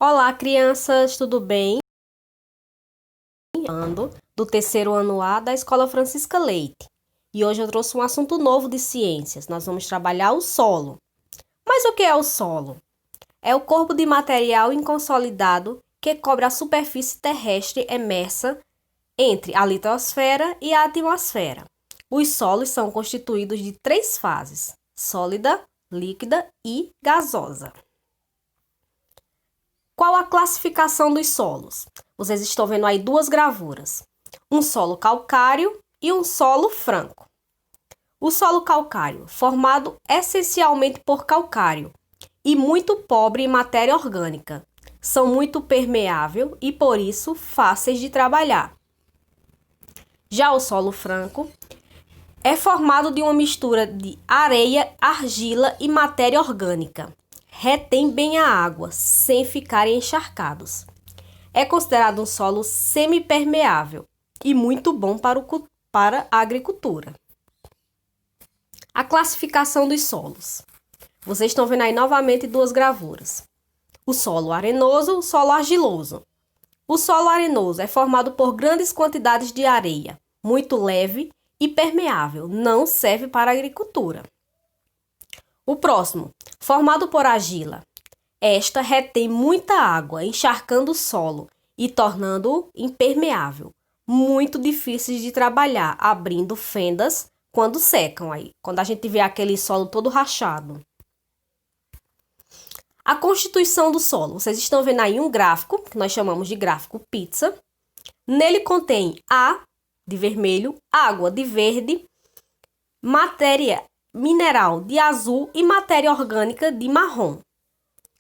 Olá, crianças, tudo bem? Do terceiro ano A da Escola Francisca Leite. E hoje eu trouxe um assunto novo de ciências. Nós vamos trabalhar o solo. Mas o que é o solo? É o corpo de material inconsolidado que cobre a superfície terrestre emersa entre a litosfera e a atmosfera. Os solos são constituídos de três fases: sólida, líquida e gasosa. Qual a classificação dos solos? Vocês estão vendo aí duas gravuras. Um solo calcário e um solo franco. O solo calcário, formado essencialmente por calcário e muito pobre em matéria orgânica, são muito permeável e por isso fáceis de trabalhar. Já o solo franco é formado de uma mistura de areia, argila e matéria orgânica. Retém bem a água, sem ficarem encharcados. É considerado um solo semipermeável e muito bom para a agricultura. A classificação dos solos. Vocês estão vendo aí novamente duas gravuras. O solo arenoso, o solo argiloso. O solo arenoso é formado por grandes quantidades de areia, muito leve e permeável, não serve para a agricultura. O próximo, formado por argila. Esta retém muita água, encharcando o solo e tornando-o impermeável. Muito difíceis de trabalhar, abrindo fendas quando secam aí, quando a gente vê aquele solo todo rachado. A constituição do solo. Vocês estão vendo aí um gráfico, que nós chamamos de gráfico pizza. Nele contém A de vermelho, água de verde, matéria mineral de azul e matéria orgânica de marrom.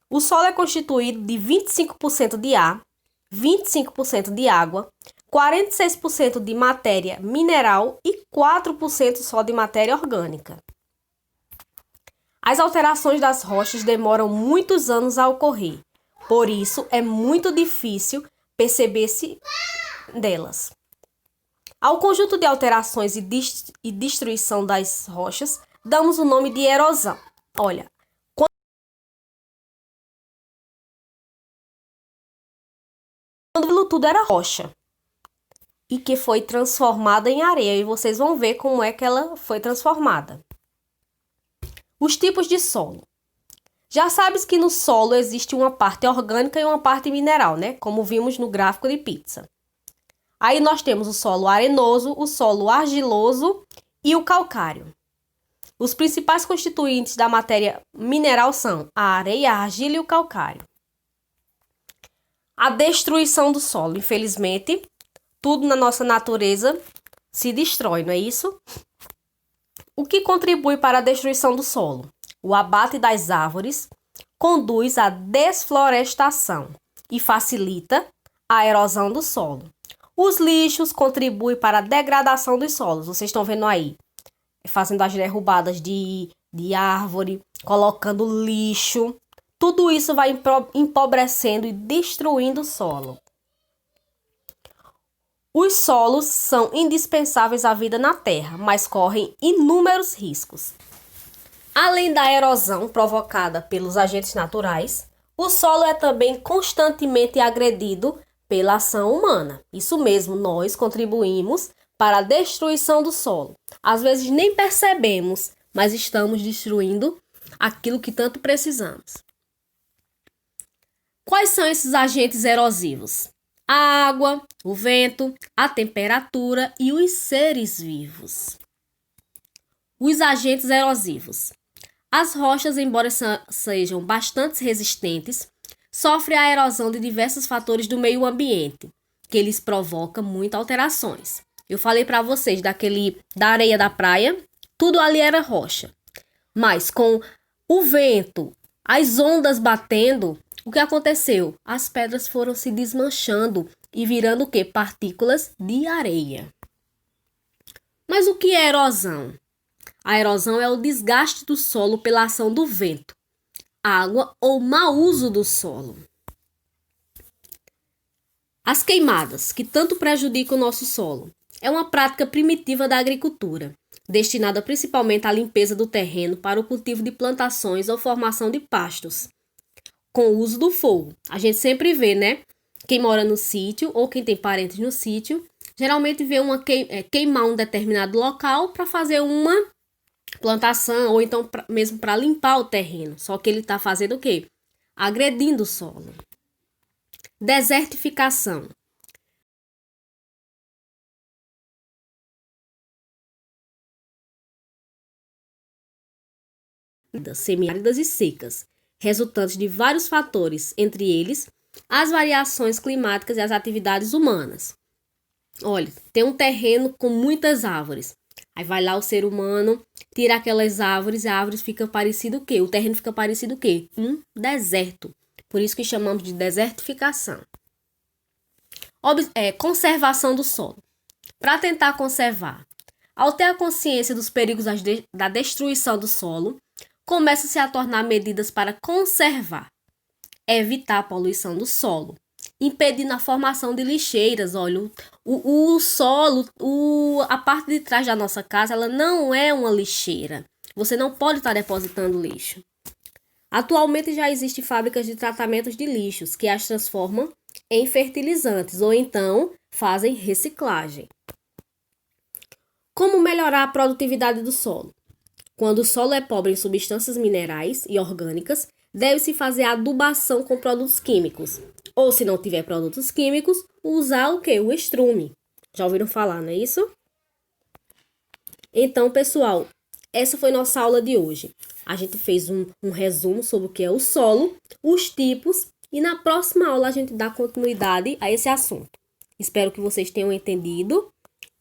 O solo é constituído de 25% de ar, 25% de água, 46% de matéria mineral e 4% só de matéria orgânica. As alterações das rochas demoram muitos anos a ocorrer, por isso é muito difícil perceber-se delas. Ao conjunto de alterações e destruição das rochas, damos o nome de erosão. Olha, quando tudo era rocha e que foi transformada em areia, e vocês vão ver como é que ela foi transformada. Os tipos de solo. Já sabes que no solo existe uma parte orgânica e uma parte mineral, né? Como vimos no gráfico de pizza. Aí nós temos o solo arenoso, o solo argiloso e o calcário. Os principais constituintes da matéria mineral são a areia, a argila e o calcário. A destruição do solo. Infelizmente, tudo na nossa natureza se destrói, não é isso? O que contribui para a destruição do solo? O abate das árvores conduz à desflorestação e facilita a erosão do solo. Os lixos contribuem para a degradação dos solos. Vocês estão vendo aí, fazendo as derrubadas de árvore, colocando lixo. Tudo isso vai empobrecendo e destruindo o solo. Os solos são indispensáveis à vida na Terra, mas correm inúmeros riscos. Além da erosão provocada pelos agentes naturais, o solo é também constantemente agredido pela ação humana. Isso mesmo, nós contribuímos para a destruição do solo. Às vezes nem percebemos, mas estamos destruindo aquilo que tanto precisamos. Quais são esses agentes erosivos? A água, o vento, a temperatura e os seres vivos. Os agentes erosivos. As rochas, embora sejam bastante resistentes, sofrem a erosão de diversos fatores do meio ambiente, que lhes provoca muitas alterações. Eu falei para vocês da areia da praia, tudo ali era rocha. Mas com o vento, as ondas batendo, o que aconteceu? As pedras foram se desmanchando e virando o quê? Partículas de areia. Mas o que é erosão? A erosão é o desgaste do solo pela ação do vento, água ou mau uso do solo. As queimadas, que tanto prejudicam o nosso solo, é uma prática primitiva da agricultura, destinada principalmente à limpeza do terreno para o cultivo de plantações ou formação de pastos. com o uso do fogo. A gente sempre vê, né? Quem mora no sítio ou quem tem parentes no sítio, geralmente vê queimar um determinado local para fazer uma plantação ou então mesmo para limpar o terreno. Só que ele está fazendo o quê? Agredindo o solo. Desertificação. Semiáridas e secas, resultantes de vários fatores, entre eles as variações climáticas e as atividades humanas. Olha, tem um terreno com muitas árvores. Aí vai lá o ser humano, tira aquelas árvores, a árvore fica parecido o quê? O terreno fica parecido o quê? Um deserto. Por isso que chamamos de desertificação. Conservação do solo. Para tentar conservar, ao ter a consciência dos perigos da destruição do solo, começa-se a tornar medidas para conservar, evitar a poluição do solo, impedindo a formação de lixeiras. Olha, o solo, a parte de trás da nossa casa, ela não é uma lixeira. Você não pode estar depositando lixo. Atualmente já existem fábricas de tratamentos de lixos que as transformam em fertilizantes ou então fazem reciclagem. Como melhorar a produtividade do solo? Quando o solo é pobre em substâncias minerais e orgânicas, deve-se fazer adubação com produtos químicos. Ou, se não tiver produtos químicos, usar o quê? O estrume. Já ouviram falar, não é isso? Então, pessoal, essa foi nossa aula de hoje. A gente fez um resumo sobre o que é o solo, os tipos, e na próxima aula a gente dá continuidade a esse assunto. Espero que vocês tenham entendido.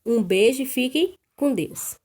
Um beijo e fiquem com Deus.